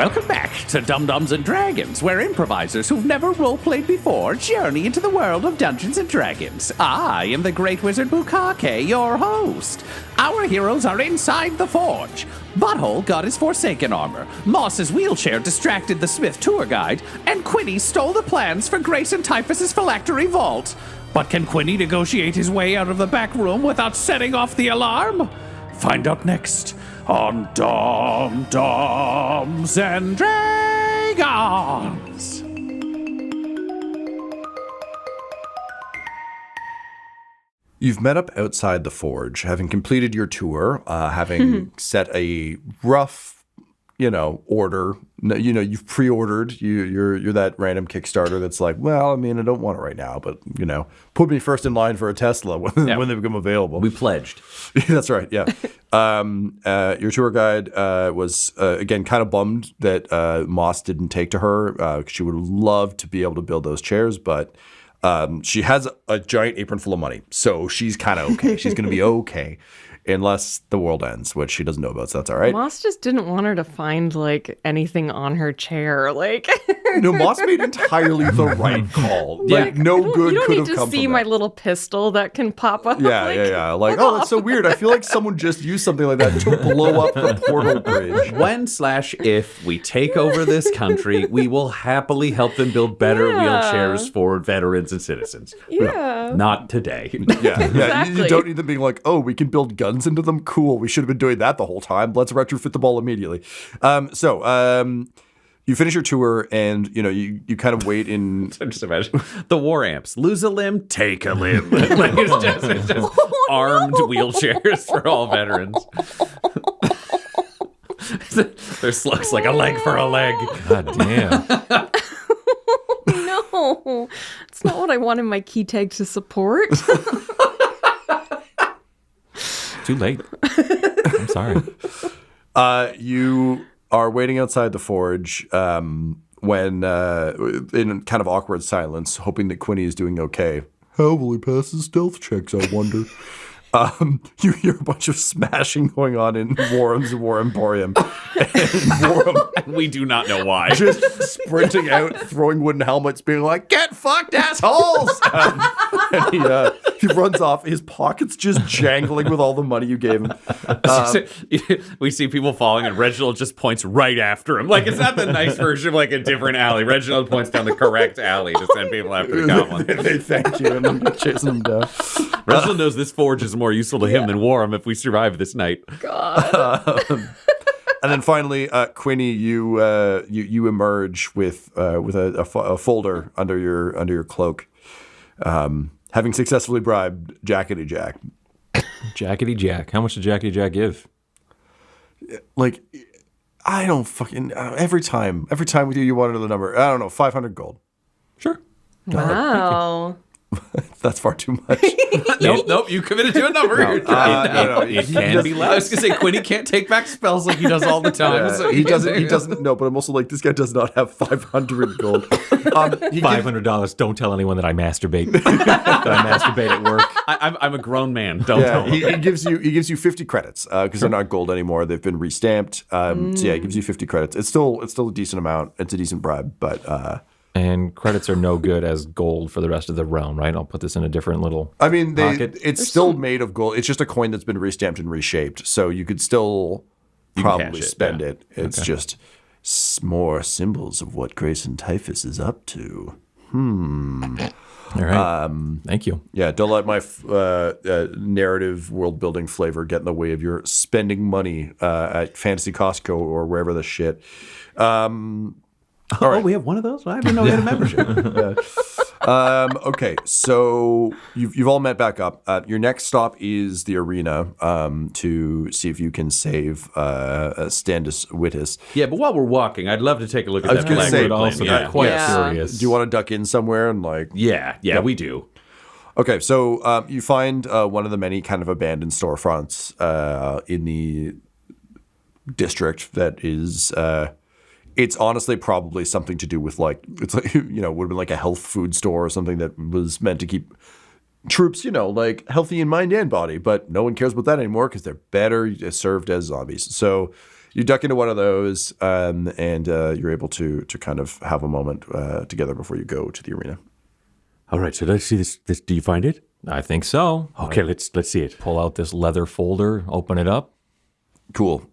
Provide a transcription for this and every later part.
Welcome back to Dum-Dums and Dragons, where improvisers who've never roleplayed before journey into the world of Dungeons and Dragons. I am the Great Wizard Bukake, your host. Our heroes are inside the forge. Butthole got his Forsaken armor, Moss's wheelchair distracted the Smith tour guide, and Quinny stole the plans for Grayson Typhus's phylactery vault. But can Quinny negotiate his way out of the back room without setting off the alarm? Find out next on Dum-Dums and Dragons. You've met up outside the forge, having completed your tour, having set a rough, order. You've pre-ordered. You're that random Kickstarter that's like, well, I mean, I don't want it right now, but put me first in line for a Tesla when they become available. We pledged. That's right. Yeah. Your tour guide was again kind of bummed that Moss didn't take to her. She would have loved to be able to build those chairs, but she has a giant apron full of money, so she's kind of okay. She's going to be okay. Unless the world ends, which she doesn't know about, so that's all right. Moss just didn't want her to find, anything on her chair, Moss made entirely the right call. No good could have come from that. You don't need to see my little pistol that can pop up. Yeah. That's so weird. I feel like someone just used something like that to blow up the portal bridge. When/if we take over this country, we will happily help them build better wheelchairs for veterans and citizens. Yeah. Not today. Yeah. Exactly. You don't need them being like, oh, we can build guns into them. Cool. We should have been doing that the whole time. Let's retrofit the ball immediately. You finish your tour and, you kind of wait in... Just imagine the war amps. Lose a limb, take a limb. It's just armed wheelchairs for all veterans. Their slugs like a leg for a leg. God damn. No, it's not what I wanted my key tag to support. Too late. I'm sorry. You are waiting outside the forge when, in kind of awkward silence, hoping that Quinny is doing okay. How will he pass his stealth checks, I wonder? You hear a bunch of smashing going on in Warham's War Emporium. And we do not know why. Just sprinting out, throwing wooden helmets, being like, "Get fucked, assholes!" And he runs off, his pockets just jangling with all the money you gave him. We see people falling, and Reginald just points right after him. It's not the nice version of a different alley. Reginald points down the correct alley to send people after the goblin. They thank you, and then chasing them down. Reginald knows this forge is more useful to him than Warham if we survive this night. God. And then finally, Quinny, you emerge with a folder under your cloak, having successfully bribed Jackety Jack. Jackety Jack. How much did Jackety Jack give? I don't fucking every time we do, you want another number. I don't know, 500 gold. Sure. Wow. That's far too much. Nope. You committed to a number. It can be less. I was gonna say Quinny can't take back spells like he does all the time. Yeah, So he doesn't. No, but I'm also this guy does not have 500 gold. $500. Don't tell anyone that I masturbate. That I masturbate at work. I'm a grown man. Don't tell him. He gives you 50 credits because they're not gold anymore. They've been restamped. So yeah, he gives you 50 credits. It's still a decent amount. It's a decent bribe, but. And credits are no good as gold for the rest of the realm, right? I'll put this in a different little pocket. It's still made of gold. It's just a coin that's been restamped and reshaped. So you could still probably spend it. It's just more symbols of what Grayson Typhus is up to. All right. Thank you. Yeah, don't let my narrative world-building flavor get in the way of your spending money at Fantasy Costco or wherever the shit. All right. We have one of those? I didn't know we had a membership. Okay, so you've all met back up. Your next stop is the arena to see if you can save Standus Wittus. Yeah, but while we're walking, I'd love to take a look at I was that gonna black say, wood also plane. got quite curious. Do you want to duck in somewhere and Yeah, we do. Okay, so you find one of the many kind of abandoned storefronts in the district that is... It's honestly probably something to do with would have been like a health food store or something that was meant to keep troops, like healthy in mind and body, but no one cares about that anymore because they're better served as zombies. So you duck into one of those, and you're able to kind of have a moment together before you go to the arena. All right, so let's see this. Do you find it? I think so. Okay, let's see it. Pull out this leather folder, open it up. Cool.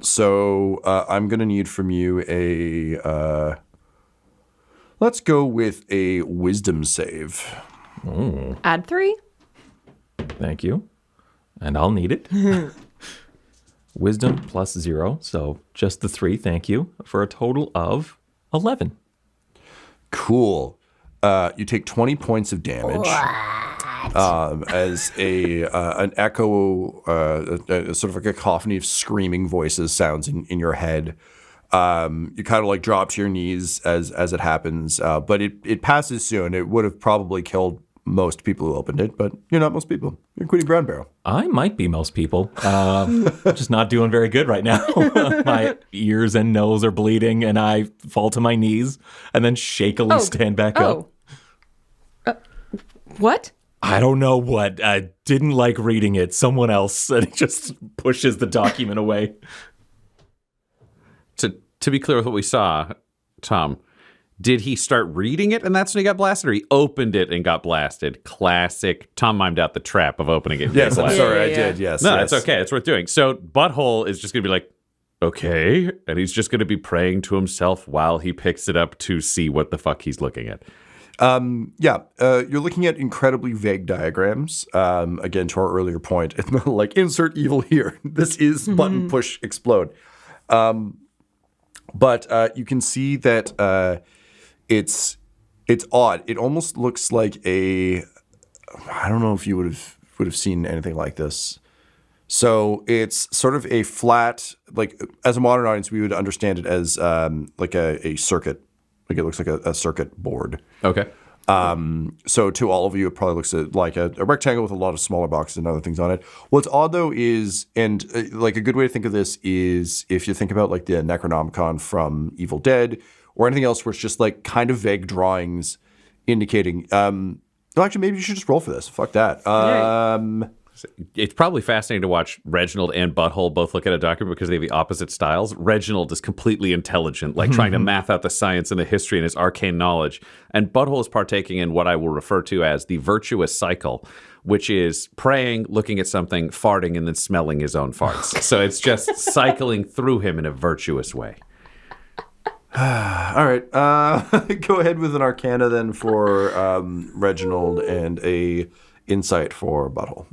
So I'm going to need from you let's go with a wisdom save. Add 3? Thank you. And I'll need it. Wisdom plus 0, so just the 3, thank you, for a total of 11. Cool. You take 20 points of damage. As an echo, sort of like a cacophony of screaming voices sounds in your head. You kind of like drop to your knees as it happens, but it passes soon. It would have probably killed most people who opened it, but you're not most people. You're Quinny Brown Barrel. I might be most people. Just not doing very good right now. My ears and nose are bleeding, and I fall to my knees and then shakily stand back up. What? I don't know what. I didn't like reading it. Someone else, and he just pushes the document away. To be clear with what we saw, Tom, did he start reading it and that's when he got blasted, or he opened it and got blasted? Classic. Tom mimed out the trap of opening it and Yes, getting I'm blasted. sorry, I did. Yes. No, yes. that's okay. It's worth doing. So Butthole is just going to be like, okay. And he's just going to be praying to himself while he picks it up to see what the fuck he's looking at. You're looking at incredibly vague diagrams. Again, to our earlier point, like insert evil here. This is button push explode. But you can see that it's odd. It almost looks like I don't know if you would have seen anything like this. So it's sort of a flat, like as a modern audience, we would understand it as like a circuit. Like it looks like a circuit board. Okay. So to all of you, it probably looks like a rectangle with a lot of smaller boxes and other things on it. What's odd though is, and like a good way to think of this is if you think about like the Necronomicon from Evil Dead or anything else where it's just like kind of vague drawings indicating, actually maybe you should just roll for this. Fuck that. It's probably fascinating to watch Reginald and Butthole both look at a document because they have the opposite styles. Reginald is completely intelligent, like trying to math out the science and the history and his arcane knowledge. And Butthole is partaking in what I will refer to as the virtuous cycle, which is praying, looking at something, farting, and then smelling his own farts. So it's just cycling through him in a virtuous way. All right. Go ahead with an Arcana then for Reginald and a Insight for Butthole.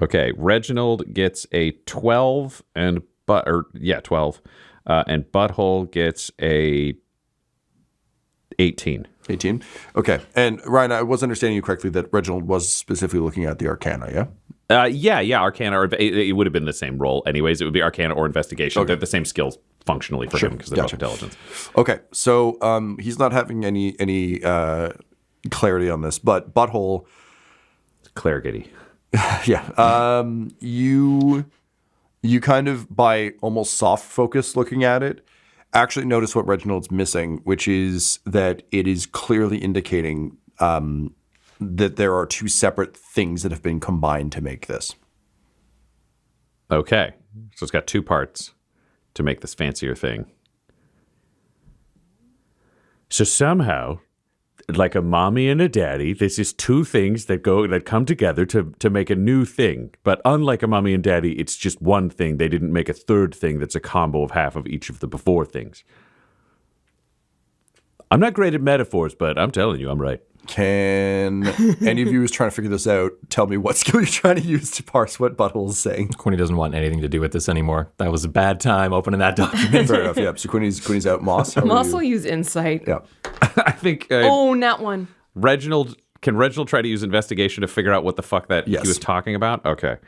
Okay, Reginald gets a 12 and 12, and Butthole gets a 18. 18. Okay. And Ryan, I was understanding you correctly that Reginald was specifically looking at the Arcana, yeah? Yeah, Arcana, or it would have been the same role anyways. It would be Arcana or Investigation. Okay. They're the same skills functionally for him because they're both intelligence. Okay. So he's not having any clarity on this, but Butthole... Clarigity. Yeah. You kind of, by almost soft focus looking at it, actually notice what Reginald's missing, which is that it is clearly indicating that there are two separate things that have been combined to make this. Okay. So it's got two parts to make this fancier thing. So somehow, like a mommy and a daddy, there's just two things that come together to make a new thing. But unlike a mommy and daddy, it's just one thing. They didn't make a third thing that's a combo of half of each of the before things. I'm not great at metaphors, but I'm telling you, I'm right. Can any of you who's trying to figure this out tell me what skill you're trying to use to parse what Butthole is saying? Quinny doesn't want anything to do with this anymore. That was a bad time opening that document. Fair enough, yeah. So Quinny's out. Moss, how are Moss you? will use insight. Yeah. I think Not one. Can Reginald try to use investigation to figure out what the fuck that Yes. he was talking about? Okay.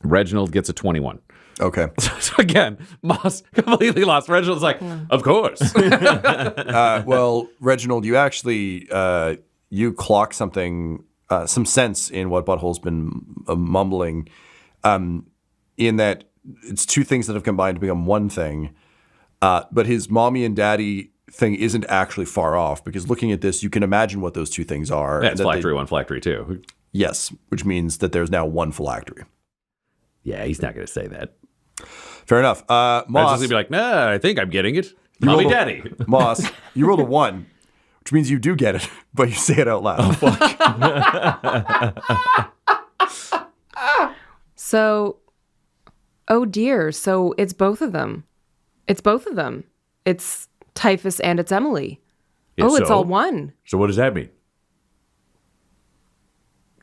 Reginald gets a 21. Okay. So again, Moss completely lost. Reginald's like, of course. Well, Reginald, you actually you clock something, some sense in what Butthole's been mumbling, in that it's two things that have combined to become one thing. But his mommy and daddy thing isn't actually far off, because looking at this, you can imagine what those two things are. That's phylactery 1, phylactery 2. Yes, which means that there's now one phylactery. Yeah, he's not going to say that. Fair enough. Moss is Moss, going to be like, nah, I think I'm getting it. Mommy, daddy. Moss, you rolled a 1, which means you do get it, but you say it out loud. So, oh dear. So it's both of them. It's both of them. It's Typhus and it's Emily. Yeah, it's so? all one. So what does that mean?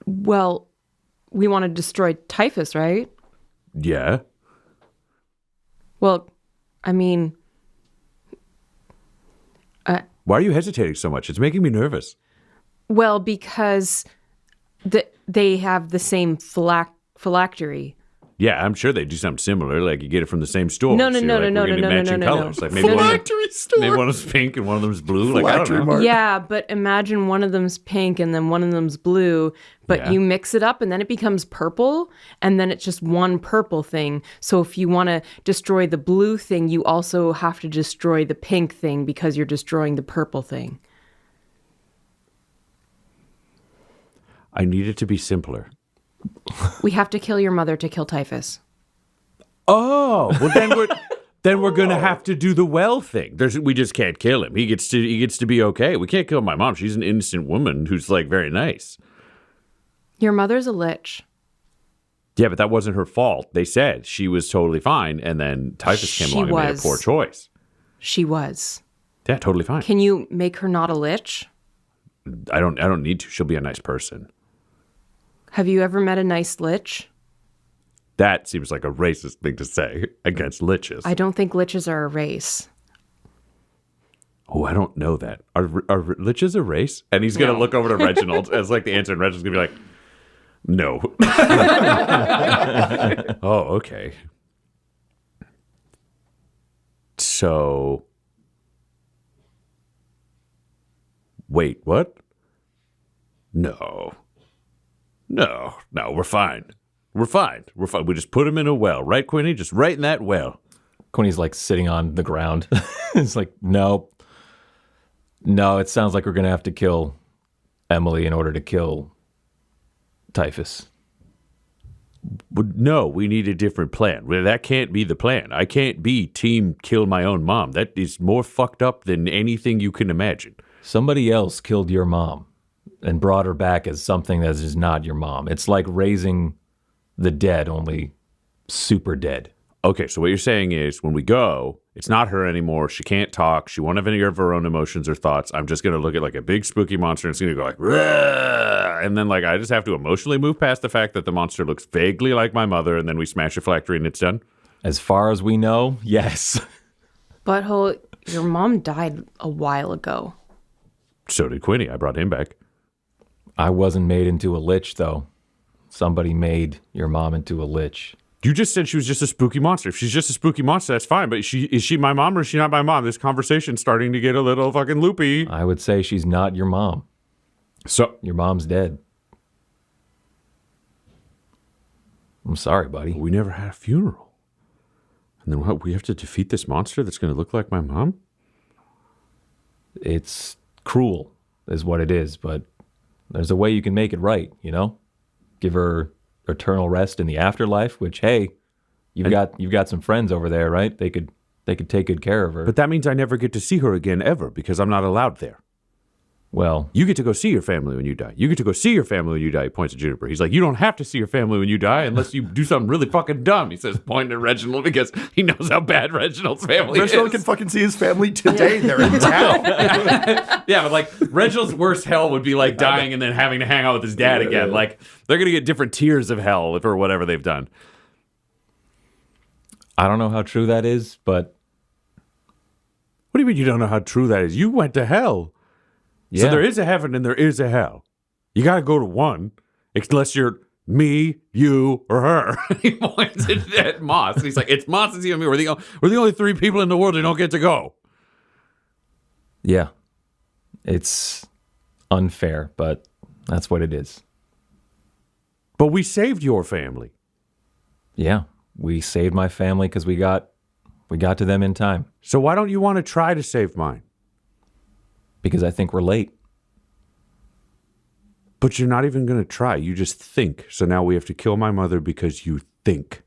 Well, we want to destroy Typhus, right? Yeah. Well, I mean... Why are you hesitating so much? It's making me nervous. Well, because they have the same phylactery. Yeah, I'm sure they do something similar. Like you get it from the same store. No. Like, we're gonna be matching colors. Like maybe Phylactery store. Maybe one of them's pink and one of them's blue. Like I don't know. Mark. Yeah, but imagine one of them's pink and then one of them's blue, but Yeah. you mix it up and then it becomes purple and then it's just one purple thing. So if you want to destroy the blue thing, you also have to destroy the pink thing because you're destroying the purple thing. I need it to be simpler. We have to kill your mother to kill Typhus. Oh, well then we're gonna have to do the well thing. We just can't kill him. He gets to be okay. We can't kill my mom. She's an innocent woman who's like very nice. Your mother's a lich. Yeah, but that wasn't her fault. They said she was totally fine, and then Typhus came She along and made a was. poor choice. She was. Yeah, totally fine. Can you make her not a lich? I don't need to. She'll be a nice person. Have you ever met a nice lich? That seems like a racist thing to say against liches. I don't think liches are a race. Oh, I don't know that. Are liches a race? And he's going to look over to Reginald as like the answer, and Reginald's going to be like, no. Oh, okay. So, wait, what? No, we're fine. We're fine. We just put him in a well, right, Quinny? Just right in that well. Quinny's like sitting on the ground. It's like, no, it sounds like we're going to have to kill Emily in order to kill Typhus. But no, we need a different plan. Well, that can't be the plan. I can't be team kill my own mom. That is more fucked up than anything you can imagine. Somebody else killed your mom and brought her back as something that is not your mom. It's like raising the dead, only super dead. Okay, so what you're saying is when we go, it's not her anymore. She can't talk. She won't have any of her own emotions or thoughts. I'm just going to look at like a big spooky monster and it's going to go like, "Rah!" And then like I just have to emotionally move past the fact that the monster looks vaguely like my mother, and then we smash a phylactery and it's done. As far as we know, yes. Butthole, your mom died a while ago. So did Quinny. I brought him back. I wasn't made into a lich, though. Somebody made your mom into a lich. You just said she was just a spooky monster. If she's just a spooky monster, that's fine. But is she my mom or is she not my mom? This conversation's starting to get a little fucking loopy. I would say she's not your mom. So Your mom's dead. I'm sorry, buddy. we never had a funeral. And then what? We have to defeat this monster that's going to look like my mom? It's cruel, is what it is, but there's a way you can make it right, you know? Give her eternal rest in the afterlife, which, hey, you've got some friends over there, right? They could take good care of her. But that means I never get to see her again ever because I'm not allowed there. Well, You get to go see your family when you die. You get to go see your family when you die. He points at Juniper. He's like, you don't have to see your family when you die unless you do something really fucking dumb. He says, pointing at Reginald because he knows how bad Reginald's family Reginald is. can fucking see his family today. They're in town. Yeah, but like Reginald's worst hell would be like dying and then having to hang out with his dad again. Like they're gonna get different tiers of hell for whatever they've done. I don't know how true that is, but What do you mean you don't know how true that is? You went to hell. yeah. So there is a heaven and there is a hell. You gotta go to one, unless you're me, you, or her. He points at Moss. And he's like, it's Moss and you and me. We're the only three people in the world who don't get to go. Yeah. It's unfair, but that's what it is. But we saved your family. Yeah. We saved my family because we got to them in time. So why don't you want to try to save mine? Because I think we're late. But you're not even going to try. You just think. So now we have to kill my mother because you think.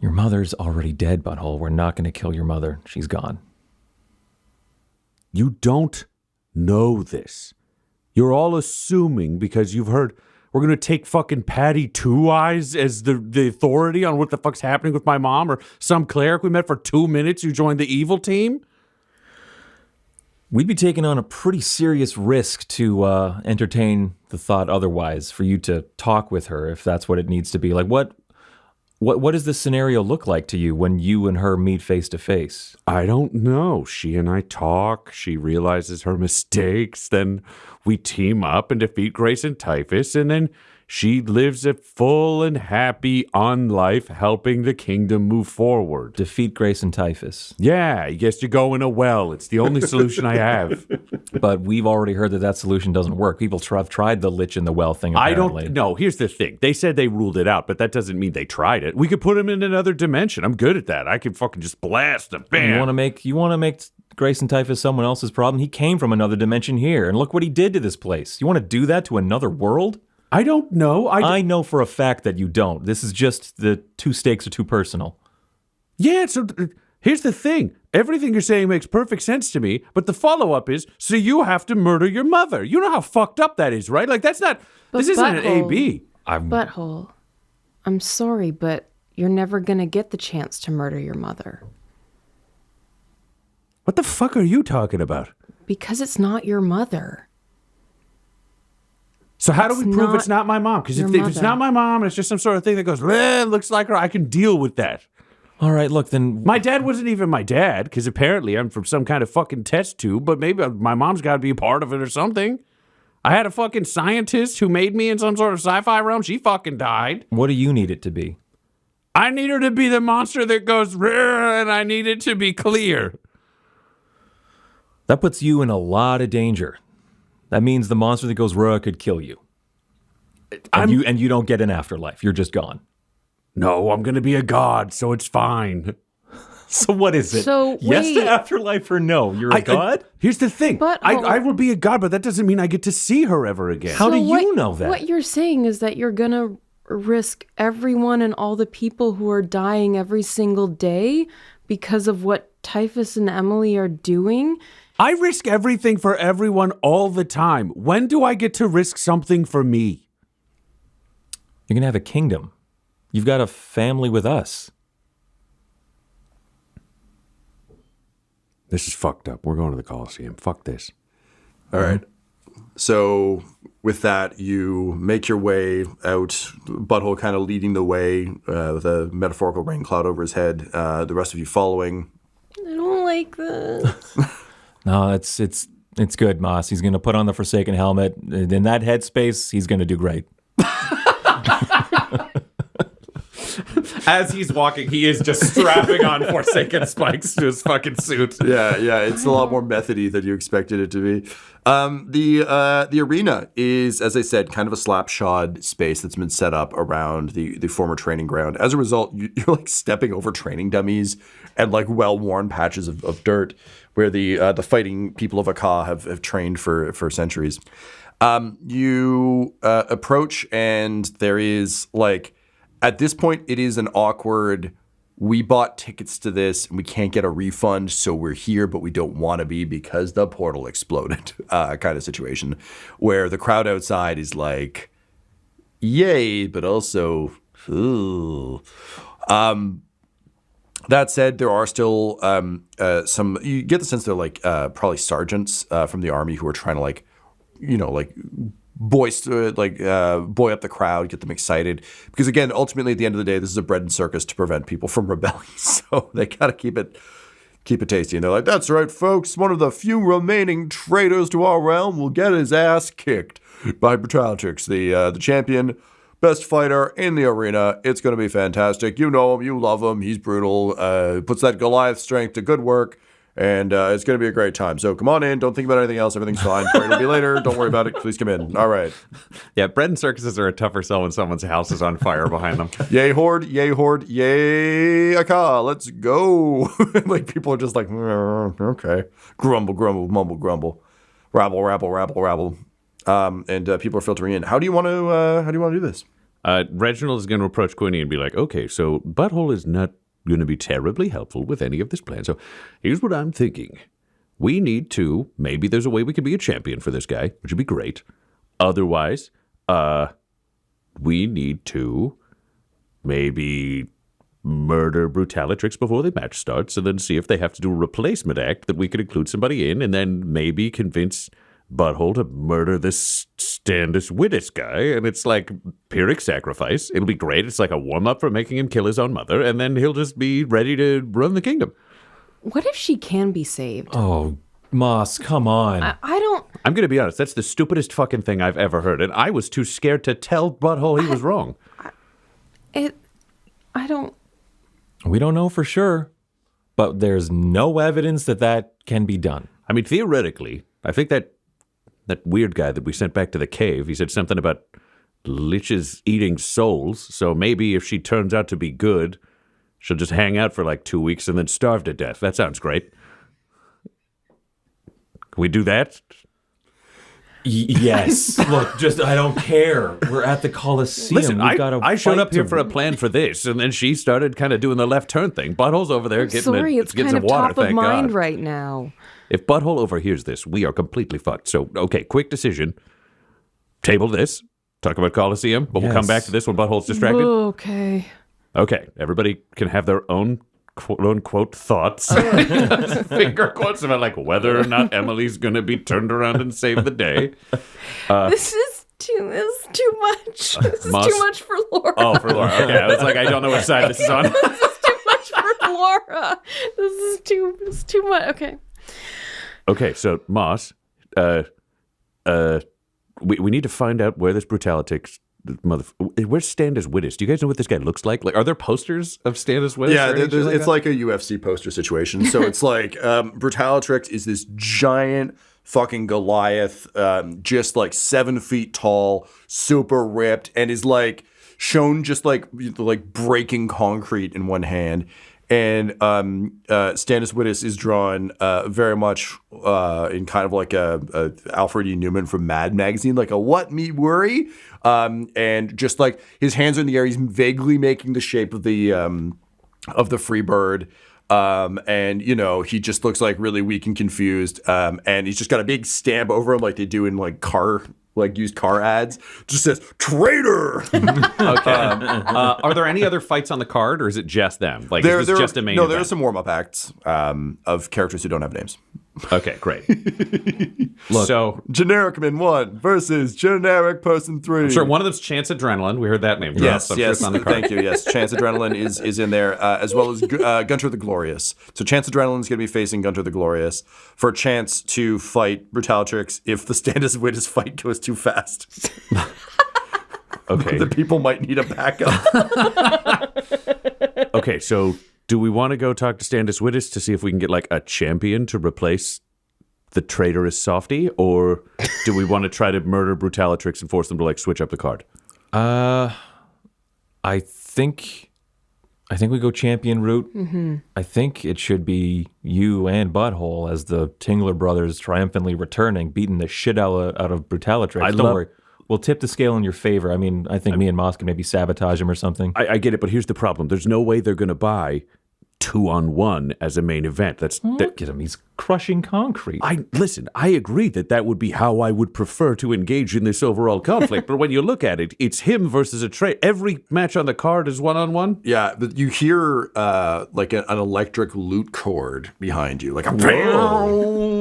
Your mother's already dead, Butthole. We're not going to kill your mother. She's gone. You don't know this. You're all assuming because you've heard we're going to take fucking Patty Two Eyes as the authority on what the fuck's happening with my mom, or some cleric we met for 2 minutes who joined the evil team. We'd be taking on a pretty serious risk to entertain the thought otherwise, for you to talk with her if that's what it needs to be. Like, what does this scenario look like to you when you and her meet face to face? I don't know. She and I talk. She realizes her mistakes. Then we team up and defeat Grayson Typhus. And then she lives a full and happy on life, helping the kingdom move forward. Defeat Grayson Typhus. Yeah, I guess you go in a well. It's the only solution I have. But we've already heard that solution doesn't work. People have tried the lich in the well thing, apparently. I don't know. Here's the thing. They said they ruled it out, but that doesn't mean they tried it. We could put him in another dimension. I'm good at that. I can fucking just blast him. Bam. You want to make Grayson Typhus someone else's problem? He came from another dimension here, and look what he did to this place. You want to do that to another world? I don't know. I know for a fact that you don't. This is just the two stakes are too personal. Yeah, so here's the thing. Everything you're saying makes perfect sense to me, but the follow-up is, so you have to murder your mother. You know how fucked up that is, right? Like, that's not, But this isn't an A-B. Butthole, I'm sorry, but you're never going to get the chance to murder your mother. What the fuck are you talking about? Because it's not your mother. So how do we prove it's not my mom? Because if it's mother. not my mom, and it's just some sort of thing that goes, looks like her, I can deal with that. All right, look, then... My dad wasn't even my dad, because apparently I'm from some kind of fucking test tube, but maybe my mom's got to be a part of it or something. I had a fucking scientist who made me in some sort of sci-fi realm. She fucking died. What do you need it to be? I need her to be the monster that goes, and I need it to be clear. That puts you in a lot of danger. That means the monster that goes could kill you. And you don't get an afterlife. You're just gone. No, I'm going to be a god, so it's fine. So what is it? So, yes wait. to afterlife or no? You're a god? Here's the thing. But- I will be a god, but that doesn't mean I get to see her ever again. How do you what, know that? What you're saying is that you're going to risk everyone and all the people who are dying every single day because of what Typhus and Emily are doing? I risk everything for everyone all the time. When do I get to risk something for me? You're going to have a kingdom. You've got a family with us. This is fucked up. We're going to the Coliseum. Fuck this. All right. So with that, you make your way out, Butthole kind of leading the way with a metaphorical rain cloud over his head, the rest of you following. I don't like this. No, it's good, Moss. He's going to put on the Forsaken helmet. In that headspace, he's going to do great. As he's walking, he is just strapping on Forsaken spikes to his fucking suit. Yeah, it's a lot more methody than you expected it to be. The arena is, as I said, kind of a slapshod space that's been set up around the former training ground. As a result, you're like stepping over training dummies and like well-worn patches of dirt where the fighting people of Akka have trained for centuries. You approach, and there is like, at this point, it is an awkward, we bought tickets to this and we can't get a refund, so we're here, but we don't want to be because the portal exploded kind of situation, where the crowd outside is like, yay, but also, ooh. That said, there are still some, you get the sense they're like probably sergeants from the army who are trying to like, buoy up the crowd, get them excited. Because again, ultimately at the end of the day, this is a bread and circus to prevent people from rebelling. So they got to keep it tasty. And they're like, that's right, folks. One of the few remaining traitors to our realm will get his ass kicked by Brutaltrix, the champion, best fighter in the arena. It's going to be fantastic. You know him. You love him. He's brutal. Puts that Goliath strength to good work. and it's going to be a great time. So come on in. Don't think about anything else. Everything's fine. Parade will be later. Don't worry about it. Please come in. All right. Yeah, bread and circuses are a tougher sell when someone's house is on fire behind them. Yay horde, yay aka, let's go. Like people are just like, okay. Grumble, grumble, mumble, grumble. Rabble, rabble, rabble, rabble. And people are filtering in. How do you want to do this? Reginald is going to approach Quinny and be like, okay, so Butthole is not going to be terribly helpful with any of this plan. So here's what I'm thinking. We need to, maybe there's a way we could be a champion for this guy, which would be great. Otherwise, we need to maybe murder Brutalitrix before the match starts and then see if they have to do a replacement act that we could include somebody in and then maybe convince Butthole to murder this Standus Widdis guy. And it's like Pyrrhic sacrifice. It'll be great. It's like a warm-up for making him kill his own mother and then he'll just be ready to run the kingdom. What if she can be saved? Oh, Moss, come on. I don't... I'm going to be honest. That's the stupidest fucking thing I've ever heard. And I was too scared to tell Butthole he was wrong. I don't... We don't know for sure, but there's no evidence that can be done. I mean, theoretically, I think that weird guy that we sent back to the cave, he said something about liches eating souls. So maybe if she turns out to be good, she'll just hang out for like 2 weeks and then starve to death. That sounds great. Can we do that? Yes. Look, just I don't care. We're at the Coliseum. Listen, I showed up here for a plan for this, and then she started kind of doing the left turn thing. Butthole's over there getting it's kind some of water, top of thank mind God. right now. If Butthole overhears this, we are completely fucked. So, okay, quick decision. Table this. Talk about Coliseum, but we'll come back to this when Butthole's distracted. Okay. Okay, everybody can have their own quote-unquote thoughts. Finger quotes about like whether or not Emily's going to be turned around and save the day. This is too much. This is too much for Laura. Oh, for Laura. Okay, I was like, I don't know which side this is on. This is too much for Laura. This is too much. Okay. Okay, so Moss, we need to find out where this Brutalitrix where's Standus Widdis? Do you guys know what this guy looks like? Like, are there posters of Standus Widdis? Yeah, it's like a UFC poster situation. So it's like Brutalitrix is this giant fucking Goliath, just like 7 feet tall, super ripped, and is like shown just like breaking concrete in one hand. And Standus Widdis is drawn very much in kind of like a Alfred E. Newman from Mad Magazine, like a what me worry, and just like his hands are in the air, he's vaguely making the shape of the free bird, and you know he just looks like really weak and confused, and he's just got a big stamp over him like they do in like used car ads. Just says traitor. Okay. Are there any other fights on the card, or is it just them? Like, is this just a main event? There are some warm-up acts of characters who don't have names. Okay, great. Look, so generic man 1 versus generic person 3. I'm sure one of them's Chance Adrenaline. We heard that name. Yes, so yes. it's on the card. Thank you. Yes, Chance Adrenaline is in there, as well as Gunter the Glorious. So Chance Adrenaline is going to be facing Gunter the Glorious for a chance to fight Brutalitrix if the Standus Widdis fight goes too fast. Okay. The people might need a backup. Okay, so do we want to go talk to Standus Widdis to see if we can get like a champion to replace the traitorous softy, or do we want to try to murder Brutalitrix and force them to like switch up the card? I think we go champion route. Mm-hmm. I think it should be you and Butthole as the Tingler brothers triumphantly returning, beating the shit out of Brutalitrix. Don't worry. We'll tip the scale in your favor. I mean, I think me and Moss can maybe sabotage him or something. I get it, but here's the problem. There's no way they're going to buy 2-on-1 as a main event. Look at him. He's crushing concrete. Listen, I agree that would be how I would prefer to engage in this overall conflict. But when you look at it, it's him versus a traitor. Every match on the card is 1-on-1. Yeah, but you hear like an electric lute cord behind you, like a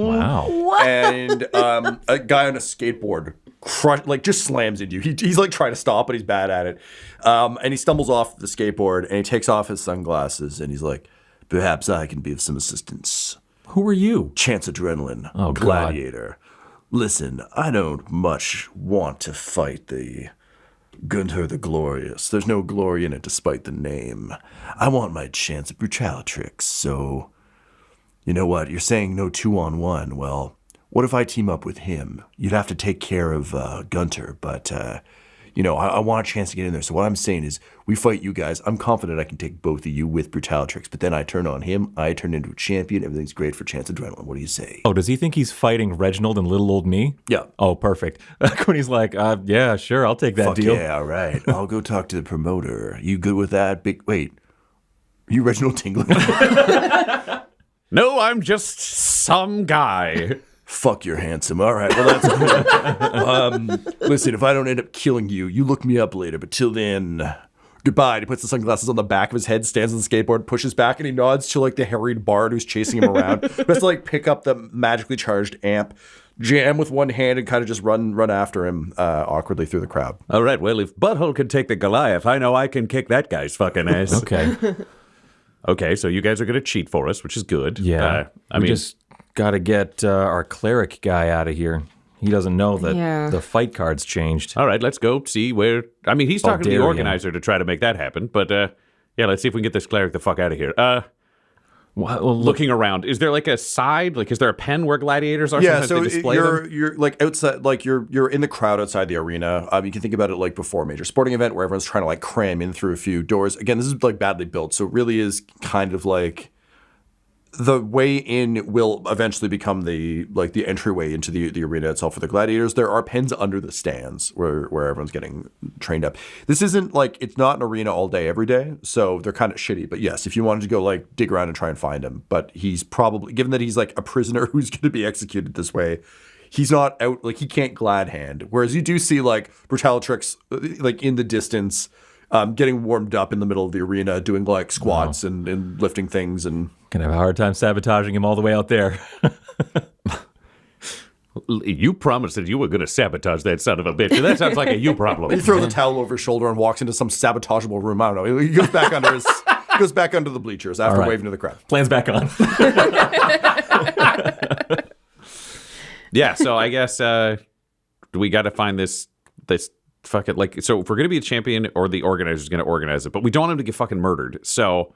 Wow. and a guy on a skateboard just slams into you. He's like trying to stop, but he's bad at it. And he stumbles off the skateboard and he takes off his sunglasses and he's like, perhaps I can be of some assistance. Who are you? Chance Adrenaline, Oh, God. gladiator. Listen, I don't much want to fight the Gunter the Glorious. There's no glory in it despite the name. I want my chance at Brutalitrix, so You know what? You're saying no 2-on-1. Well, what if I team up with him? You'd have to take care of Gunter, but, I want a chance to get in there. So what I'm saying is we fight you guys. I'm confident I can take both of you with Brutalitrix, but then I turn on him. I turn into a champion. Everything's great for Chance Adrenaline. What do you say? Oh, does he think he's fighting Reginald and little old me? Yeah. Oh, perfect. Quinny's like, yeah, sure, I'll take that Fuck deal. yeah, all right. I'll go talk to the promoter. You good with that? Wait. Are you Reginald Tingler? No, I'm just some guy. Fuck, you're handsome. All right, well, that's good. Listen, if I don't end up killing you, you look me up later. But till then, goodbye. And he puts the sunglasses on the back of his head, stands on the skateboard, pushes back, and he nods to, the harried bard who's chasing him around. He has to, pick up the magically charged amp, jam with one hand, and kind of just run after him awkwardly through the crowd. All right, well, if Butthole can take the Goliath, I know I can kick that guy's fucking ass. Okay. Okay, so you guys are going to cheat for us, which is good. Yeah. I mean, just got to get our cleric guy out of here. He doesn't know that the fight card's changed. all right, let's go see where. I mean, he's talking to the Baldarian. organizer to try to make that happen, but let's see if we can get this cleric the fuck out of here. Well, Looking around, is there a side? Is there a pen where gladiators are? Yeah, Sometimes so they display them? you're outside, you're in the crowd outside the arena. You can think about it before a major sporting event where everyone's trying to cram in through a few doors. Again, this is badly built, so it really is kind of the way in will eventually become the entryway into the arena itself for the gladiators. There are pens under the stands where everyone's getting trained up. This isn't it's not an arena all day every day, so they're kind of shitty. But yes, if you wanted to go dig around and try and find him, but he's probably, given that he's a prisoner who's going to be executed this way, he's not out, he can't glad hand. Whereas you do see Brutalitrix in the distance, getting warmed up in the middle of the arena, doing squats and lifting things and. Gonna have a hard time sabotaging him all the way out there. You promised that you were going to sabotage that son of a bitch. And that sounds like a you problem. He throws a towel over his shoulder and walks into some sabotageable room. I don't know. He goes back under the bleachers after waving to the crowd. Plan's back on. Yeah, so I guess we got to find this fucking so if we're going to be a champion, or the organizer's going to organize it, but we don't want him to get fucking murdered. So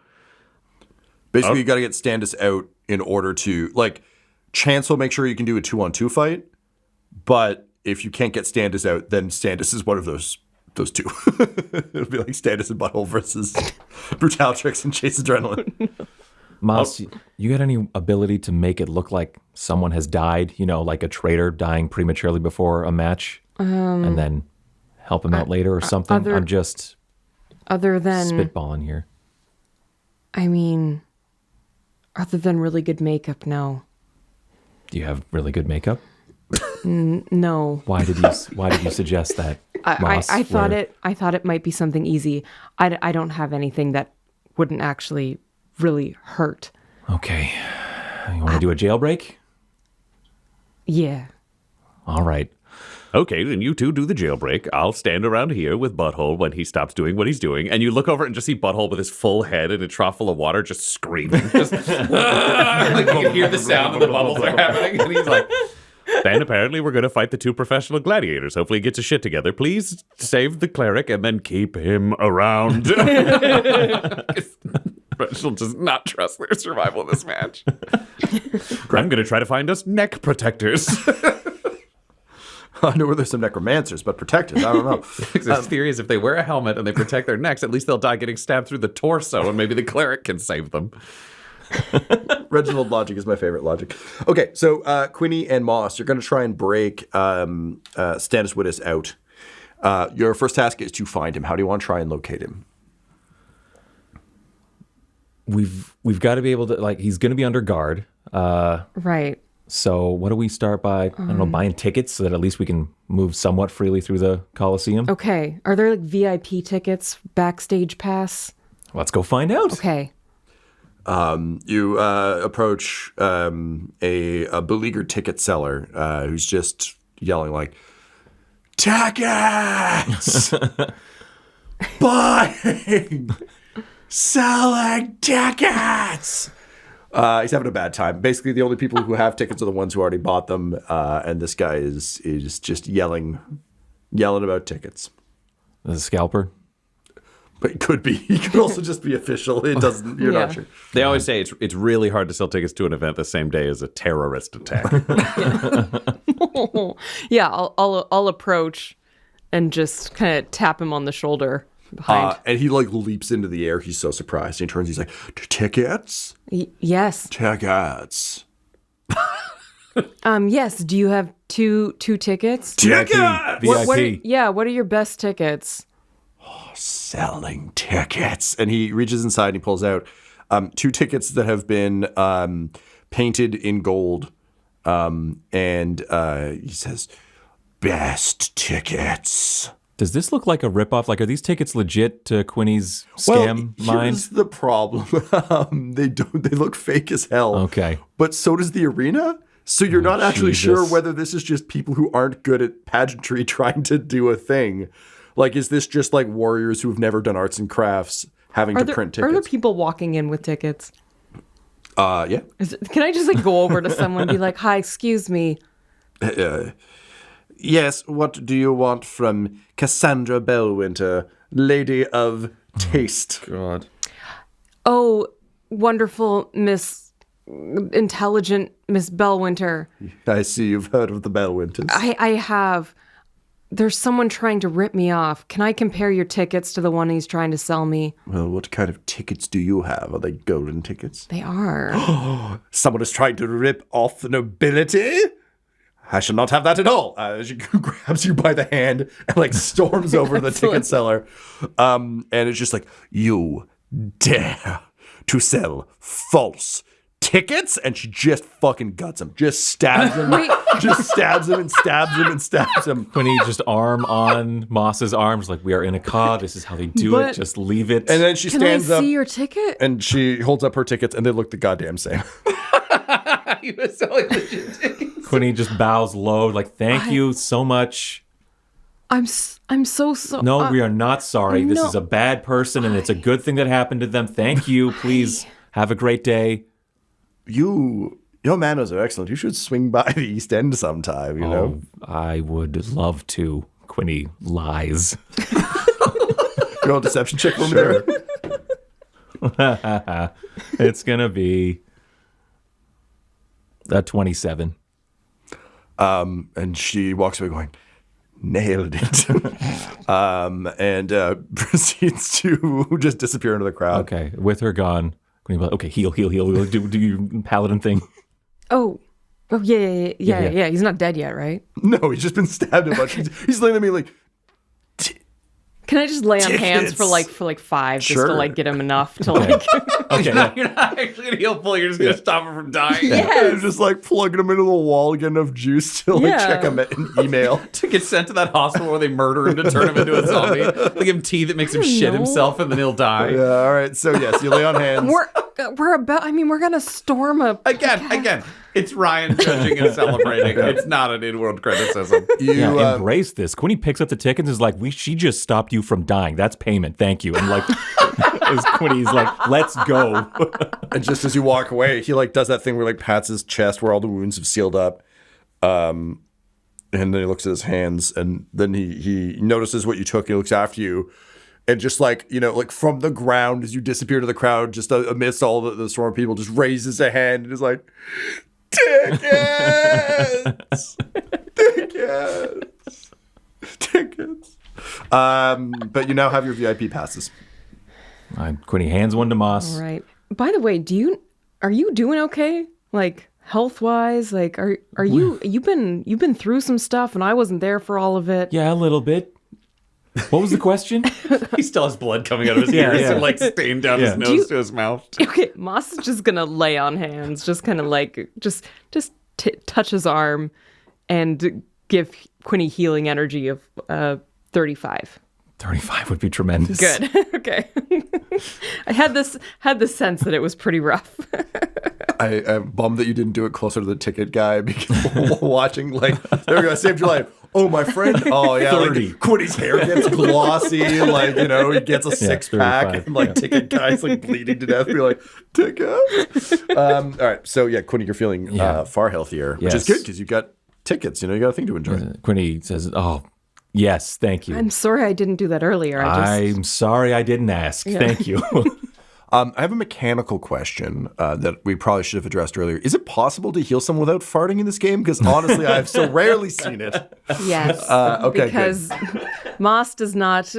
basically, you got to get Standis out in order to Chance will make sure you can do a 2-on-2 fight, but if you can't get Standis out, then Standis is one of those two. It'll be Standis and Butthole versus Brutalitrix and Chase Adrenaline. Moss, you got any ability to make it look like someone has died? Like a traitor dying prematurely before a match, and then help him out later or something? I'm just other than spitballing here. I mean, other than really good makeup, no. Do you have really good makeup? No. Why did you suggest that, Moss? I thought it might be something easy. I don't have anything that wouldn't actually really hurt. Okay. You want to do a jailbreak? Yeah. All right. Okay, then you two do the jailbreak. I'll stand around here with Butthole when he stops doing what he's doing. And you look over and just see Butthole with his full head in a trough full of water just screaming. Just, you can hear the sound of the bubbles are happening. And he's like, then apparently we're going to fight the two professional gladiators. Hopefully he gets his shit together. Please save the cleric and then keep him around. Reginald does not trust their survival in this match. I'm going to try to find us neck protectors. I know where there's some necromancers, but protectors, I don't know. His theory is if they wear a helmet and they protect their necks, at least they'll die getting stabbed through the torso, and maybe the cleric can save them. Reginald logic is my favorite logic. Okay, so Quinny and Moss, you're going to try and break Stannis Wittes out. Your first task is to find him. How do you want to try and locate him? We've got to be able to, he's going to be under guard. Right. So what do we start by, I don't know, buying tickets so that at least we can move somewhat freely through the Coliseum? Okay. Are there VIP tickets, backstage pass? Let's go find out. Okay. You approach a beleaguered ticket seller who's just yelling tickets! Buying! Selling tickets! He's having a bad time. Basically, the only people who have tickets are the ones who already bought them, and this guy is just yelling about tickets. The scalper? But it could be. He could also just be official. It doesn't. You're not sure. They always say it's really hard to sell tickets to an event the same day as a terrorist attack. Yeah, I'll approach and just kind of tap him on the shoulder behind. And he like leaps into the air. He's so surprised. He turns. He's like, "Tickets? Yes. Tickets? Yes. Do you have two tickets? Tickets? VIP. What are your best tickets? Selling tickets." And he reaches inside and he pulls out 2 tickets that have been painted in gold. And he says, "Best tickets." Does this look like a ripoff? Like, are these tickets legit to Quinny's scam mind? Here's the problem. They don't. They look fake as hell. Okay. But so does the arena. So you're not actually Jesus. sure whether this is just people who aren't good at pageantry trying to do a thing. Like, is this just like warriors who have never done arts and crafts having to print tickets? Are there people walking in with tickets? Yeah. Can I just like go over to someone and be like, "Hi, excuse me"? Yes, what do you want from Cassandra Bellwinter, Lady of Taste? God. Oh, wonderful intelligent Miss Bellwinter. I see you've heard of the Bellwinters. I have. There's someone trying to rip me off. Can I compare your tickets to the one he's trying to sell me? Well, what kind of tickets do you have? Are they golden tickets? They are. Someone is trying to rip off the nobility? I shall not have that at all. She grabs you by the hand and like storms over the ticket seller. And it's just like, "You dare to sell false tickets?" And she just fucking guts him. Just stabs him. Just stabs him and stabs him and stabs him. Quinny just arm on Moss's arms, like, "We are in a car. This is how they do it. But- Just leave it." And then she Can I stands up see your ticket? and she holds up her tickets and they look the goddamn same. He was selling legit tickets. Quinny just bows low, like, "Thank you so much. I'm so sorry. No, we are not sorry. This no. is a bad person, and it's a good thing that happened to them. Thank you. Please have a great day." Your manners are excellent. You should swing by the East End sometime, you know? I would love to. Quinny lies. Roll a deception check for me. It's going to be a 27. And she walks away going, "Nailed it." And proceeds to just disappear into the crowd. Okay, with her gone, Quinny will be like, "Okay, heal. Do your paladin thing." Oh, yeah. He's not dead yet, right? No, he's just been stabbed a bunch. He's looking at me like, Can I just lay on hands Tickets. for like 5 just Sure. to like get him enough to like Okay, yeah. You're not actually going to heal fully. You're just going to stop him from dying. He's just like plugging him into the wall, get enough juice to like Yeah. check him an email. To get sent to that hospital where they murder him to turn him into a zombie. They give him tea that makes him shit know. himself and then he'll die. Yeah, all right. So yes, you lay on hands. we're gonna storm a Again, it's Ryan judging and celebrating. It's not an in-world criticism. Yeah, embrace this. Quinny picks up the tickets and is like, she just stopped you from dying. That's payment. Thank you. And like, as Quinny's like, "Let's go." And just as you walk away, he like does that thing where like pats his chest where all the wounds have sealed up. And then he looks at his hands and then he notices what you took. He looks after you. And just like, like from the ground as you disappear to the crowd, just amidst all the swarm of people, just raises a hand and is like, "Tickets! Tickets! But you now have your VIP passes. Quinny hands one to Moss. All right. By the way, are you doing okay? Like health wise? Like are you've been through some stuff and I wasn't there for all of it. Yeah, a little bit. What was the question? He still has blood coming out of his Yeah, ears yeah. and like stained down his nose to his mouth. Okay, Moss is just gonna lay on hands, just kind of like just touch his arm and give Quinny healing energy of 35. 35 would be tremendous. Good. Okay. I had this sense that it was pretty rough. I'm bummed that you didn't do it closer to the ticket guy because watching like, there we go, I saved your life. Oh, my friend. Oh, yeah. 30. Like, Quinny's hair gets glossy. Like, he gets a 6-pack. 35. And like, ticket guy's like bleeding to death. Be like, tickets. All right. So, yeah, Quinny, you're feeling far healthier, which is Yes. good because you've got tickets. You got a thing to enjoy. Quinny says, "Oh, Yes, thank you. I'm sorry I didn't do that earlier. I'm sorry I didn't ask. Thank you. I have a mechanical question that we probably should have addressed earlier. Is it possible to heal someone without farting in this game? Because honestly, I've so rarely seen it. Yes. Okay, because Moss does not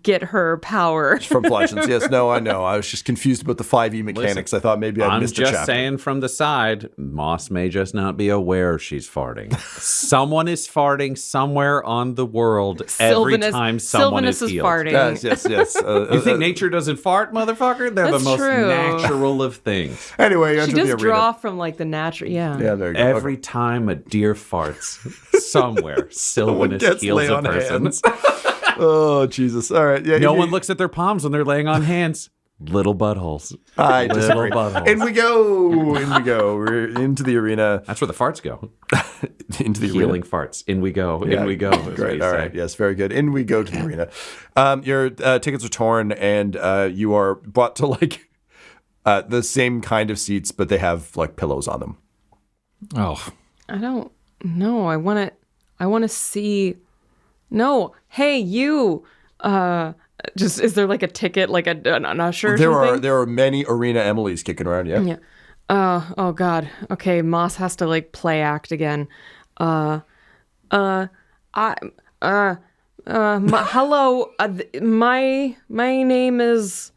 get her power. From flashes. Yes, no, I know. I was just confused about the 5e mechanics. I thought maybe I missed a chapter. I'm just saying from the side, Moss may just not be aware she's farting. Someone is farting somewhere on the world every time someone is healed. farting. Yes. You think nature doesn't fart, motherfucker? They're That's the most true. natural of things. Anyway, She enter the does arena. draw from like the natural. Yeah. Yeah, there you go. Every time a deer farts, somewhere, Sylvanus gets heals lay a on person. hands. Oh, Jesus. All right. Yeah, No one looks at their palms when they're laying on hands. Little buttholes. I Little disagree. buttholes. In we go. We're into the arena. That's where the farts go. Into the Healing arena. farts. In we go. Yeah, In we go. is what Great. you All say. right. Yes, very good. In we go to the arena. Your tickets are torn, and you are brought to like the same kind of seats, but they have like pillows on them. Oh, I don't know. I want to see. No. Hey, you. Just is there like a ticket, like an usher or something? There are many arena Emilys kicking around. Yeah. Yeah. Oh God. Okay, Moss has to like play act again. Hello. My name is.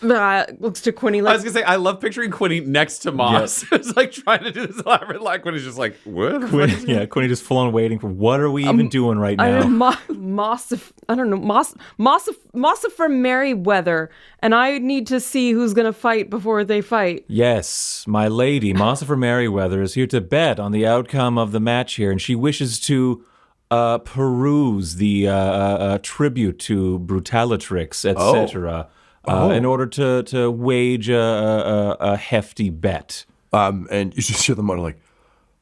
Looks to Quinny I like. was going to say, I love picturing Quinny next to Moss. It's like trying to do this elaborate line. Quinny's just like, what? Quinny just full on waiting for what are we even doing right now? Moss from Merryweather, and I need to see who's gonna fight before they fight. Yes, my lady, Mossifer Merryweather, is here to bet on the outcome of the match here, and she wishes to peruse the tribute to Brutalatrix, etc., in order to wage a hefty bet. And you just hear them on like,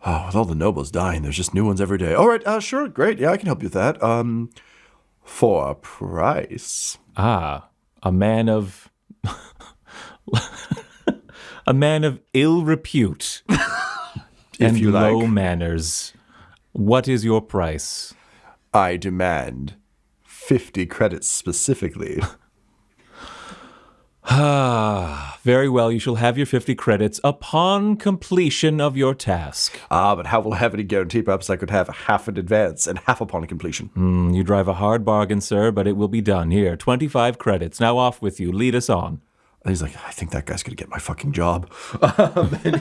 oh, with all the nobles dying, there's just new ones every day. All right, sure, great. Yeah, I can help you with that. For a price. A man of a man of ill repute and you like. low manners. What is your price? I demand 50 credits specifically. Very well, you shall have your 50 credits upon completion of your task. But how will I have any guarantee? Perhaps I could have half in advance and half upon completion. You drive a hard bargain, sir, but it will be done. Here, 25 credits. Now off with you. Lead us on. And he's like, I think that guy's going to get my fucking job. And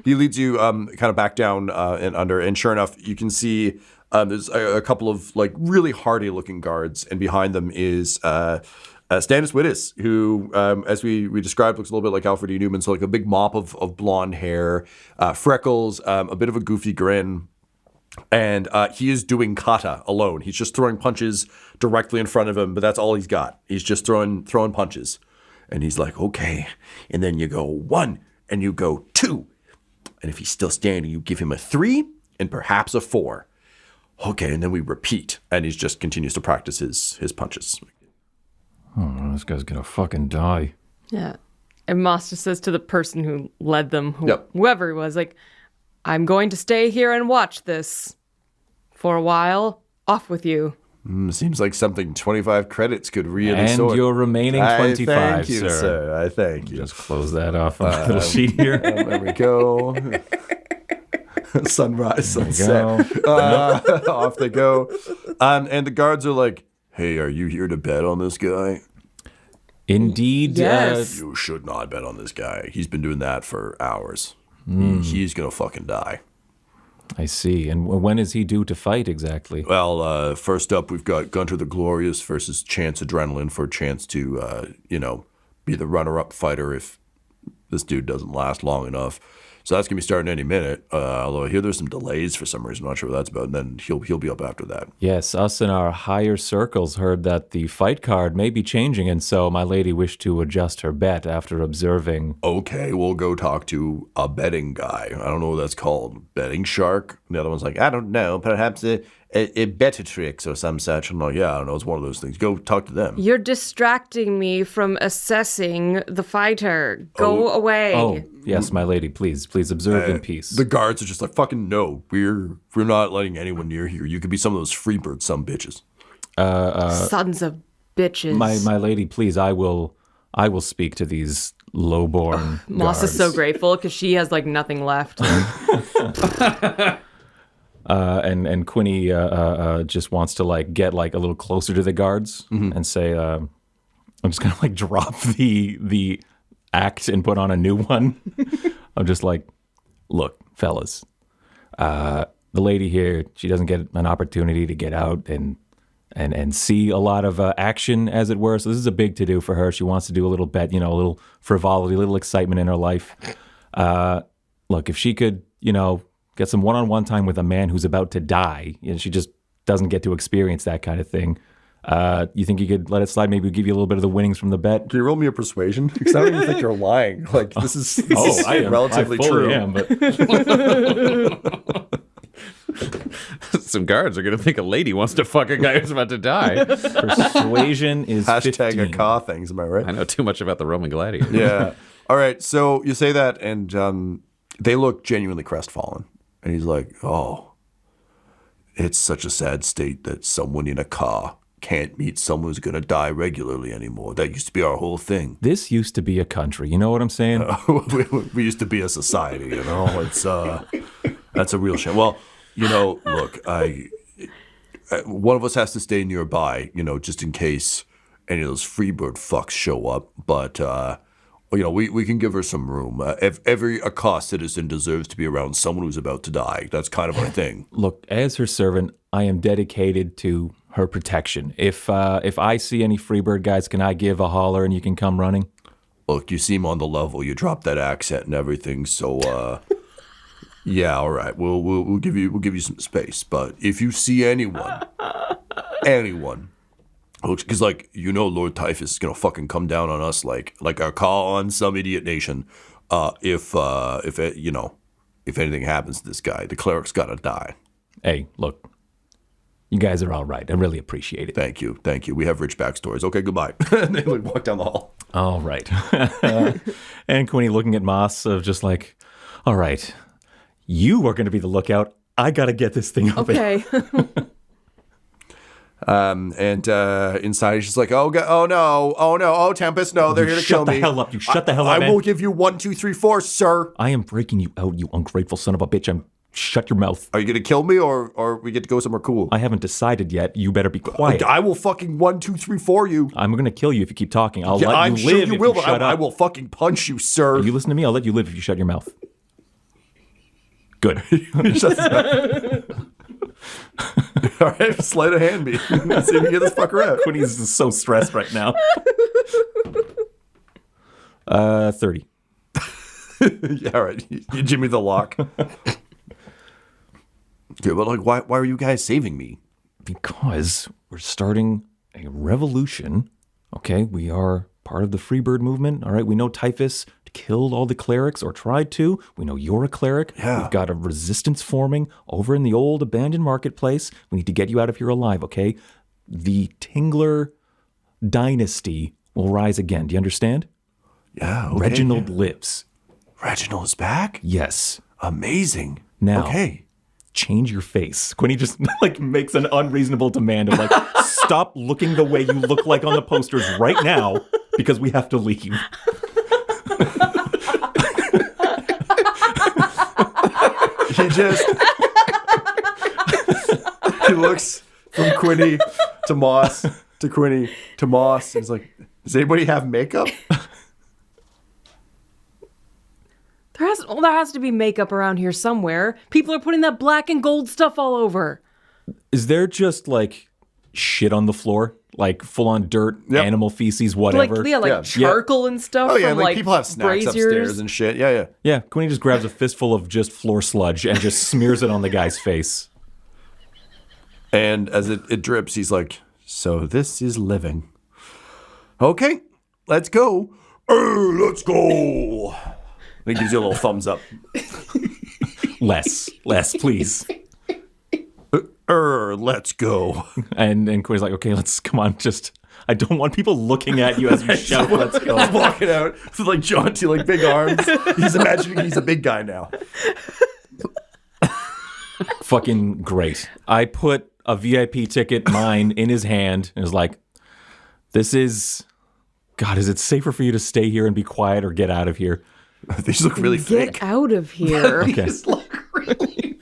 he leads you kind of back down and under. And sure enough, you can see there's a couple of like really hardy looking guards. And behind them is Stannis Wittes, who, as we described, looks a little bit like Alfred E. Newman. So like a big mop of blonde hair, freckles, a bit of a goofy grin. And he is doing kata alone. He's just throwing punches directly in front of him, but that's all he's got. He's just throwing punches. And he's like, okay. And then you go 1 and you go 2. And if he's still standing, you give him a 3 and perhaps a 4. Okay, and then we repeat. And he just continues to practice his punches. Oh, this guy's gonna fucking die. Yeah. And Moss just says to the person who led them, Yep. whoever it was, like, I'm going to stay here and watch this for a while. Off with you. Seems like something 25 credits could really And sort. your remaining 25, I thank you, sir. sir. I thank you. Just close that off on a little sheet here. There we go. Sunrise, sunset. go. Off they go. And the guards are like, hey, are you here to bet on this guy? Indeed. Yes. You should not bet on this guy. He's been doing that for hours. He's going to fucking die. I see. And when is he due to fight exactly? Well, first up, we've got Gunter the Glorious versus Chance Adrenaline for a chance to, be the runner-up fighter if this dude doesn't last long enough. So that's going to be starting any minute. Although I hear there's some delays for some reason. I'm not sure what that's about. And then he'll be up after that. Yes, us in our higher circles heard that the fight card may be changing, and so my lady wished to adjust her bet after observing. Okay, we'll go talk to a betting guy. I don't know what that's called. Betting shark? The other one's like, I don't know. Perhaps a a Bellatrix or some such. I'm like, yeah, I don't know. It's one of those things. Go talk to them. You're distracting me from assessing the fighter. Go away. Oh, yes, my lady, please observe in peace. The guards are just like, fucking no. We're not letting anyone near here. You could be some of those freebird some bitches. Sons of bitches. My lady, please, I will speak to these lowborn Moss guards. is so grateful because she has like nothing left. And Quinny just wants to like get like a little closer to the guards and say, I'm just gonna like drop the act and put on a new one. I'm just like, look, fellas, the lady here, she doesn't get an opportunity to get out and see a lot of action, as it were. So this is a big to do for her. She wants to do a little bet, a little frivolity, a little excitement in her life. Look, if she could, get some one-on-one time with a man who's about to die, she just doesn't get to experience that kind of thing. You think you could let it slide? Maybe we'll give you a little bit of the winnings from the bet. Can you roll me a persuasion? Because I don't even think you're lying. Like, this is relatively true. I am, but Some guards are going to think a lady wants to fuck a guy who's about to die. persuasion is Hashtag 15. a caw things, am I right? I know too much about the Roman gladiator. Yeah. All right. So you say that, and they look genuinely crestfallen. And he's like, oh, it's such a sad state that someone in a car can't meet someone who's going to die regularly anymore. That used to be our whole thing. This used to be a country. You know what I'm saying? We used to be a society, It's that's a real shame. Well, look, one of us has to stay nearby, just in case any of those freebird fucks show up. But we can give her some room. Every Akar citizen deserves to be around someone who's about to die. That's kind of our thing. Look, as her servant, I am dedicated to her protection. If I see any freebird guys, can I give a holler and you can come running? Look, you seem on the level. You dropped that accent and everything. So, yeah, all right. We'll give you some space. But if you see anyone, because Lord Typhus is gonna fucking come down on us like our call on some idiot nation. If anything happens to this guy, the cleric's gotta die. Hey, look, you guys are all right. I really appreciate it. Thank you. We have rich backstories. Okay, goodbye. And they would walk down the hall. All right. And Quinny looking at Moss of just like, all right, you are going to be the lookout. I got to get this thing open. Okay. And inside he's just like, oh no, Tempest, no, they're here to kill me. Shut the hell up. You shut the hell up, I will give you 1, 2, 3, 4, sir. I am breaking you out, you ungrateful son of a bitch. Shut your mouth. Are you going to kill me or we get to go somewhere cool? I haven't decided yet. You better be quiet. I will fucking 1, 2, 3, 4 you. I'm going to kill you if you keep talking. I'll let I'm you sure live you if will, you but shut up. I will fucking punch you, sir. You listen to me, I'll let you live if you shut your mouth. Good. All right, sleight of hand me. Let's see if we get this fucker out. Quinny's so stressed right now. 30. Yeah, all right. You Jimmy the lock. Yeah, but why are you guys saving me? Because we're starting a revolution. Okay, we are part of the Freebird movement. All right, we know Typhus killed all the clerics or tried to. We know you're a cleric. Yeah. We've got a resistance forming over in the old abandoned marketplace. We need to get you out of here alive, okay? The Tingler dynasty will rise again. Do you understand? Yeah, okay. Reginald lives. Reginald is back? Yes. Amazing. Now, okay. change your face. Quinny just makes an unreasonable demand of stop looking the way you look like on the posters right now because we have to leave. He looks from Quinny to Moss to Quinny to Moss. He's like, does anybody have makeup? There has to be makeup around here somewhere. People are putting that black and gold stuff all over. Is there just shit on the floor? Full on dirt, animal feces, whatever? Charcoal and stuff. Oh, yeah, from, people have snacks braziers. upstairs and shit. Yeah. Yeah, Quinny just grabs a fistful of just floor sludge and just smears it on the guy's face. And as it drips, he's like, so this is living. Okay, let's go. Let's go. He gives you a little thumbs up. Less, please. Let's go. And Quinny's like, okay, come on, I don't want people looking at you as you shout, let's go. He's walking out with like jaunty, like big arms. He's imagining he's a big guy now. Fucking great. I put a VIP ticket, mine, in his hand and was like, God, is it safer for you to stay here and be quiet or get out of here? These look really Get fake. out of here. Okay. These look really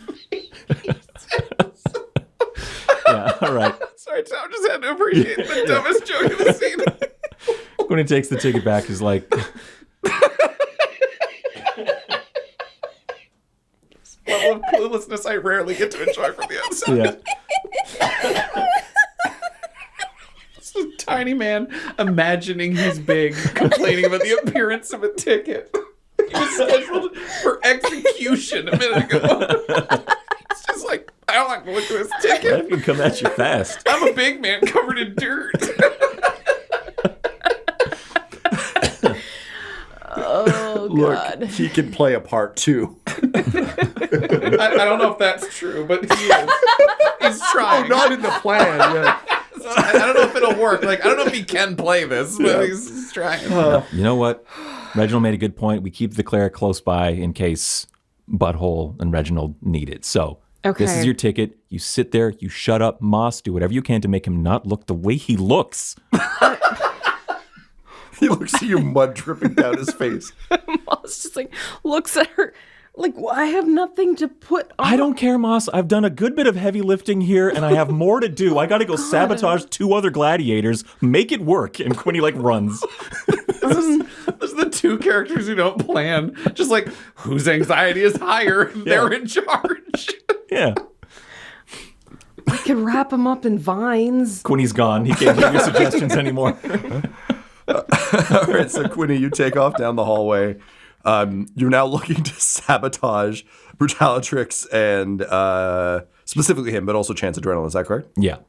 Yeah, all right. Sorry, Tom just had to appreciate the dumbest joke of the scene. When he takes the ticket back, he's like, Level of cluelessness I rarely get to enjoy from the outside. yeah. It's a tiny man imagining he's big, complaining about the appearance of a ticket. He was scheduled for execution a minute ago. It's just like, I don't like to look at this ticket. That can come at you fast. I'm a big man covered in dirt. Oh, Look, God. he can play a part too. I don't know if that's true, but he is. He's trying. Not in the plan. Yeah. I don't know if it'll work. Like, I don't know if he can play this, but he's trying. You know what? Reginald made a good point. We keep the cleric close by in case Butthole and Reginald need it. So this is Okay. your ticket. You sit there, you shut up, Moss, do whatever you can to make him not look the way he looks. He looks at you, mud dripping down his face. Moss just like looks at her like, well, I have nothing to put on. I don't care, Moss. I've done a good bit of heavy lifting here, and I have more to do. I got to go sabotage 2 other gladiators, make it work. And Quinny like runs. Those are the two characters who don't plan. Just like, whose anxiety is higher? They're in charge. Yeah. I could wrap him up in vines. Quinny's gone. He can't hear your suggestions anymore. All right, so Quinny, you take off down the hallway. You're now looking to sabotage Brutalatrix and specifically him, but also Chance Adrenaline. Is that correct? Yeah.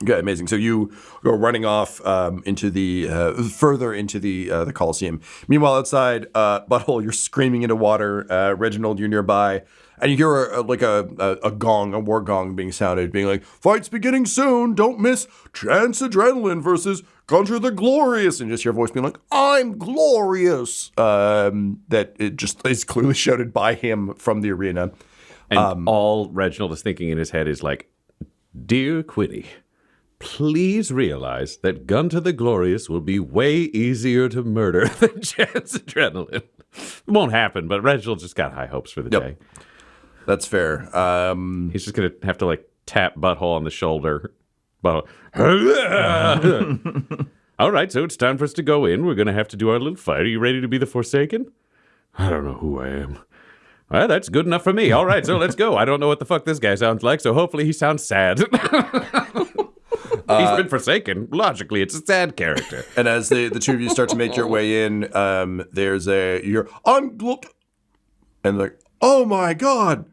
Okay, amazing. So you go running off into the further into the Coliseum. Meanwhile, outside, Butthole, you're screaming into water. Reginald, you're nearby, and you hear a gong, a war gong being sounded, being like, "Fight's beginning soon. Don't miss Chance Adrenaline versus Gunter the Glorious," and just your voice being like, "I'm glorious." That it just is clearly shouted by him from the arena. And all Reginald is thinking in his head is like, "Dear Quinny, please realize that Gunter the Glorious will be way easier to murder than Chance Adrenaline." It won't happen, but Reginald just got high hopes for the day. That's fair. He's just going to have to like tap Butthole on the shoulder. Butthole. All right, so it's time for us to go in. We're going to have to do our little fight. Are you ready to be the Forsaken? I don't know who I am. Well, that's good enough for me. All right, so let's go. I don't know what the fuck this guy sounds like, so hopefully he sounds sad. He's been forsaken. Logically, it's a sad character. And as the two of you start to make your way in, there's I'm look, and like, "Oh my God,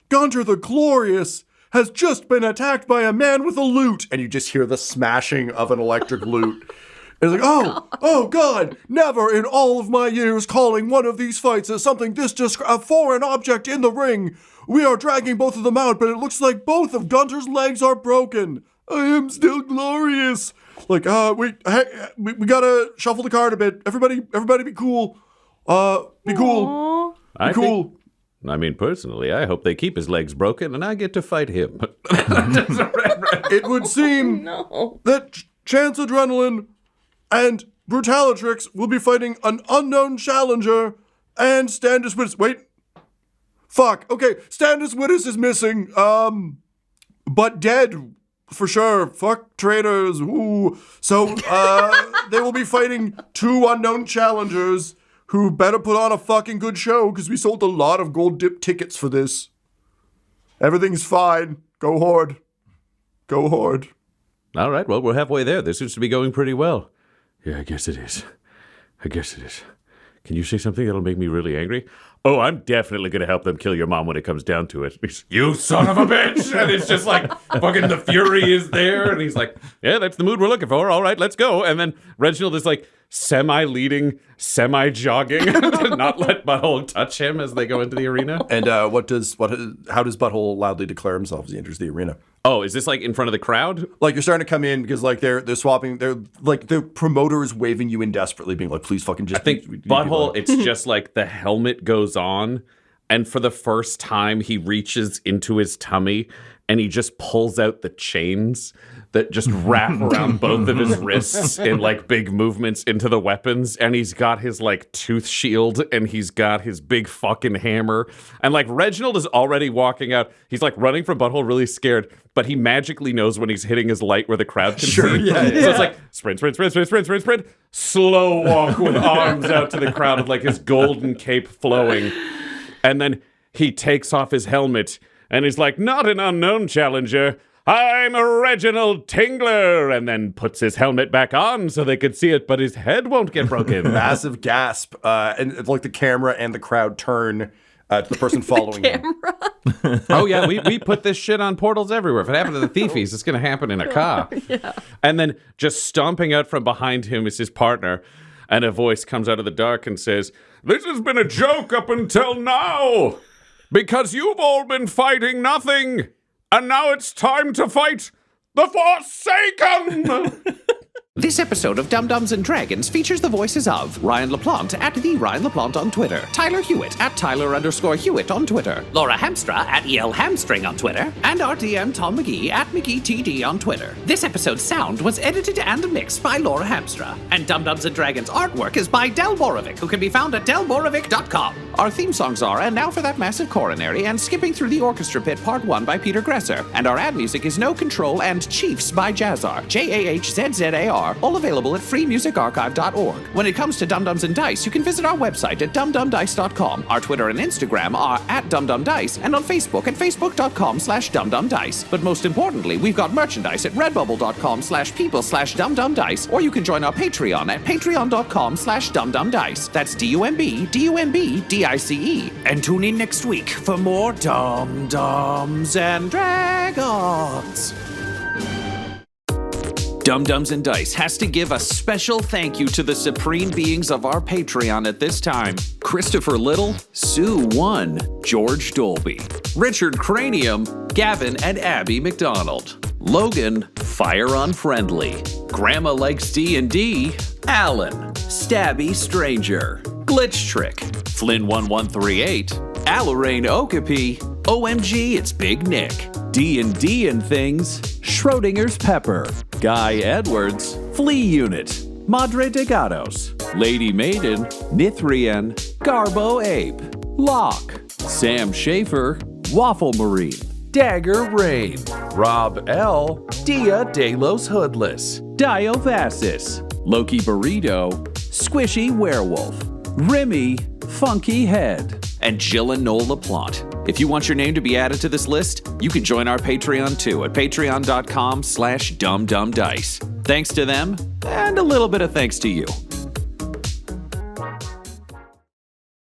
Gunter the Glorious has just been attacked by a man with a lute," and you just hear the smashing of an electric lute. It's like, oh God, never in all of my years calling one of these fights as something a foreign object in the ring. We are dragging both of them out, but it looks like both of Gunter's legs are broken. I am still glorious. Like, we gotta shuffle the card a bit. Everybody be cool. Be cool. Be cool. I mean, personally, I hope they keep his legs broken and I get to fight him. It would seem that Chance Adrenaline and Brutalatrix will be fighting an unknown challenger, and Standis Wittes. Wait. Fuck. Okay, Standis Wittes is missing. But dead for sure. Fuck traitors. Ooh. So, they will be fighting 2 unknown challengers who better put on a fucking good show because we sold a lot of gold dip tickets for this. Everything's fine. Go Horde. Go Horde. All right, well, we're halfway there. This seems to be going pretty well. Yeah, I guess it is. Can you say something that'll make me really angry? Oh, I'm definitely going to help them kill your mom when it comes down to it. You son of a bitch! And it's just like, fucking the fury is there. And he's like, yeah, that's the mood we're looking for. All right, let's go. And then Reginald is like semi-leading, semi-jogging to not let Butthole touch him as they go into the arena. And how does Butthole loudly declare himself as he enters the arena? Oh, is this like in front of the crowd? Like you're starting to come in because like they're swapping. They're like the promoter is waving you in desperately, being like, "Please fucking just." I think Butthole. It's just like the helmet goes on, and for the first time, he reaches into his tummy and he just pulls out the chains that just wrap around both of his wrists in like big movements into the weapons. And he's got his like tooth shield and he's got his big fucking hammer. And like Reginald is already walking out. He's like running from Butthole really scared, but he magically knows when he's hitting his light where the crowd can see. So it's like sprint, sprint, sprint, sprint, sprint, sprint, sprint. Slow walk with arms out to the crowd with like his golden cape flowing. And then he takes off his helmet and he's like, "Not an unknown challenger. I'm Reginald Tingler," and then puts his helmet back on so they could see it, but his head won't get broken. Massive gasp, and like the camera and the crowd turn to the person following him. Oh yeah, we put this shit on portals everywhere. If it happened to the Thiefies, it's going to happen in a car. Yeah. And then just stomping out from behind him is his partner, and a voice comes out of the dark and says, "This has been a joke up until now, because you've all been fighting nothing. And now it's time to fight the Forsaken!" This episode of Dum-Dums and Dragons features the voices of Ryan LaPlante at the Ryan LaPlante on Twitter, Tyler Hewitt at Tyler_Hewitt on Twitter, Laura Hamstra at EL Hamstring on Twitter, and our DM Tom McGee at McGeeTD on Twitter. This episode's sound was edited and mixed by Laura Hamstra, and Dum-Dums and Dragons artwork is by Del Borovic, who can be found at delborovic.com. Our theme songs are And Now for That Massive Coronary and Skipping Through the Orchestra Pit Part 1 by Peter Gresser, and our ad music is No Control and Chiefs by Jazzar, JAHZZAR, all available at freemusicarchive.org. When it comes to Dum-Dums and Dice, you can visit our website at dumdumdice.com. Our Twitter and Instagram are at dumdumdice, and on Facebook at facebook.com/dumdumdice. But most importantly, we've got merchandise at redbubble.com/people/dumdumdice, or you can join our Patreon at patreon.com/dumdumdice. That's DUMBDUMBDICE. And tune in next week for more Dum-Dums and Dragons. Dum-Dums and Dice has to give a special thank you to the supreme beings of our Patreon at this time. Christopher Little, Sue One, George Dolby, Richard Cranium, Gavin and Abby McDonald, Logan, Fire Unfriendly, Grandma Likes D&D, Alan, Stabby Stranger, Glitch Trick, Flynn1138, Alarain Okapi, OMG It's Big Nick, D&D and Things, Schrodinger's Pepper, Guy Edwards, Flea Unit, Madre de Gatos, Lady Maiden, Nithrian, Garbo Ape, Locke, Sam Schaefer, Waffle Marine, Dagger Rain, Rob L, Dia De Los Hoodless, Diophasis, Loki Burrito, Squishy Werewolf, Remy, Funky Head, and Jill and Noel LaPlante. If you want your name to be added to this list, you can join our Patreon too at patreon.com/dumdumdice. Thanks to them, and a little bit of thanks to you.